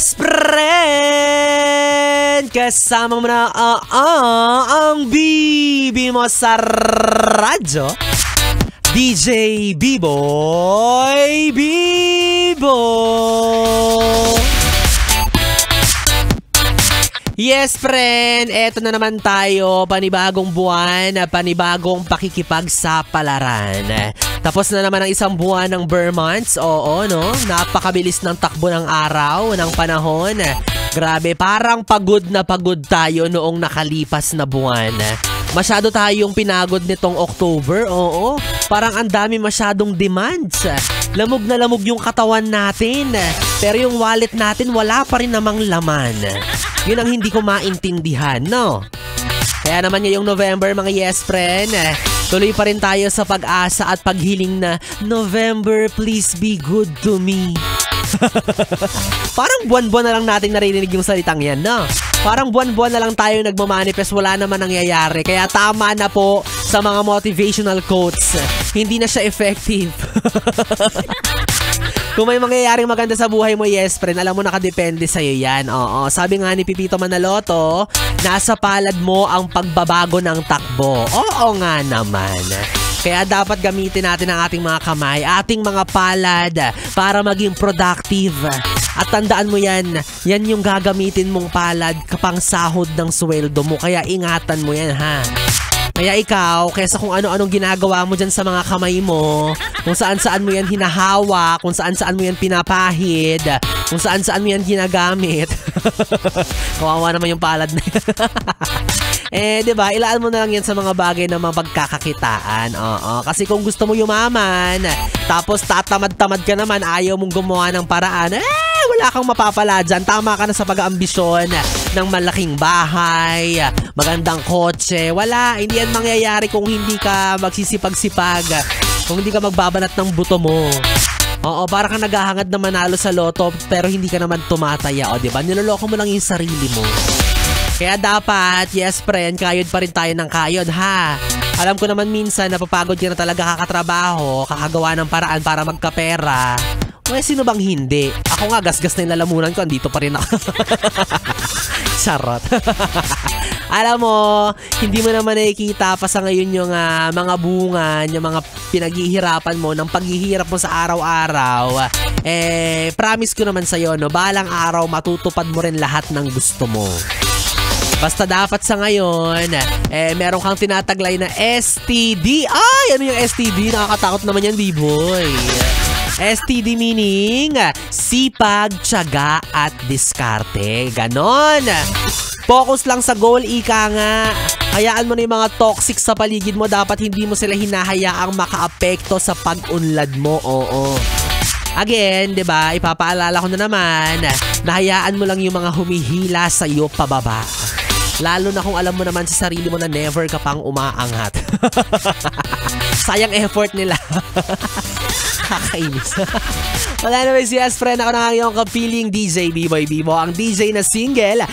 Yes, friend! Kasama mo na ang bibi mo sa radyo, DJ B-Boy Bibo! Yes, friend! Eto na naman tayo, panibagong buwan, panibagong pakikipagsapalaran. Tapos na naman ang isang buwan ng Burr months. Oo, no? Napakabilis ng takbo ng araw, ng panahon. Grabe, parang pagod na pagod tayo noong nakalipas na buwan. Masyado tayong pinagod nitong October, oo. Parang ang dami masyadong demands. Lamog na lamog yung katawan natin. Pero yung wallet natin wala pa rin namang laman. Yun ang hindi ko maintindihan, no? Kaya naman ngayong November, mga yes friend, tuloy pa rin tayo sa pag-asa at paghiling na November, please be good to me. Parang buwan-buwan na lang natin naririnig yung salitang yan, no? Parang buwan-buwan na lang tayo nagmamanifest, wala naman nangyayari. Kaya tama na po sa mga motivational quotes. Hindi na siya effective. Kung may mangyayaring maganda sa buhay mo, yes friend, alam mo nakadepende sa'yo yan. Oo, sabi nga ni Pipito Manaloto, nasa palad mo ang pagbabago ng takbo. Oo nga naman. Kaya dapat gamitin natin ang ating mga kamay, ating mga palad para maging productive. At tandaan mo yan yung gagamitin mong palad kapang sahod ng sweldo mo. Kaya ingatan mo yan, ha? Kaya ikaw, kesa kung ano-anong ginagawa mo dyan sa mga kamay mo, kung saan-saan mo yan hinahawak, kung saan-saan mo yan pinapahid, kung saan-saan mo yan ginagamit. Kawawa naman yung palad na yan. Diba, ilaan mo na lang yan sa mga bagay na mapagkakakitaan. Oo, kasi kung gusto mo yumaman, tapos tatamad-tamad ka naman, ayaw mong gumawa ng paraan, wala kang mapapala dyan. Tama ka na sa pag-aambisyon ng malaking bahay, magandang kotse. Wala, hindi yan mangyayari kung hindi ka magsisipag-sipag, kung hindi ka magbabanat ng buto mo. Oo, para kang naghahangad na manalo sa loto pero hindi ka naman tumataya. O, diba? Niloloko mo lang yung sarili mo. Kaya dapat, yes friend, kayod pa rin tayo ng kayod, ha? Alam ko naman minsan napapagod ka na talaga kakatrabaho, kakagawa ng paraan para magkapera. Sino bang hindi? Ako nga, gasgas na yung lalamunan ko, andito pa rin ako. Charot. Alam mo, hindi mo naman nakikita pa sa ngayon yung mga bunga, yung mga pinaghihirapan mo, ng paghihirap mo sa araw-araw. Promise ko naman sa'yo, no, balang araw matutupad mo rin lahat ng gusto mo. Basta dapat sa ngayon, meron kang tinataglay na STD. Ay, ano yung STD? Nakakatakot naman yan, B-Boy. STD meaning sipag, tiyaga at diskarte. Ganon. Focus lang sa goal, ika nga. Hayaan mo na yung mga toxic sa paligid mo. Dapat hindi mo sila hinahayaang makaapekto sa pag-unlad mo. Oo. Again, diba, ipapaalala ko na naman, nahayaan mo lang yung mga humihila sa iyo pababa. Lalo na kung alam mo naman sa sarili mo na never ka pang umaangat. Sayang effort nila. Kakainis. Wala naman si yes friend, ako na nga yung kapiling DJ B-Boy Bibo, ang DJ na single,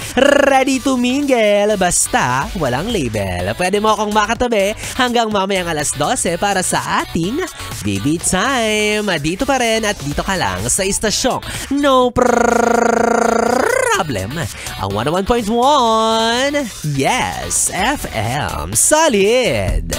ready to mingle, basta walang label. Pwede mo akong makatabi hanggang mamayang alas 12 para sa ating BB Time. Dito pa rin at dito ka lang sa istasyong No Problem, ang 101.1 Yes FM Solid.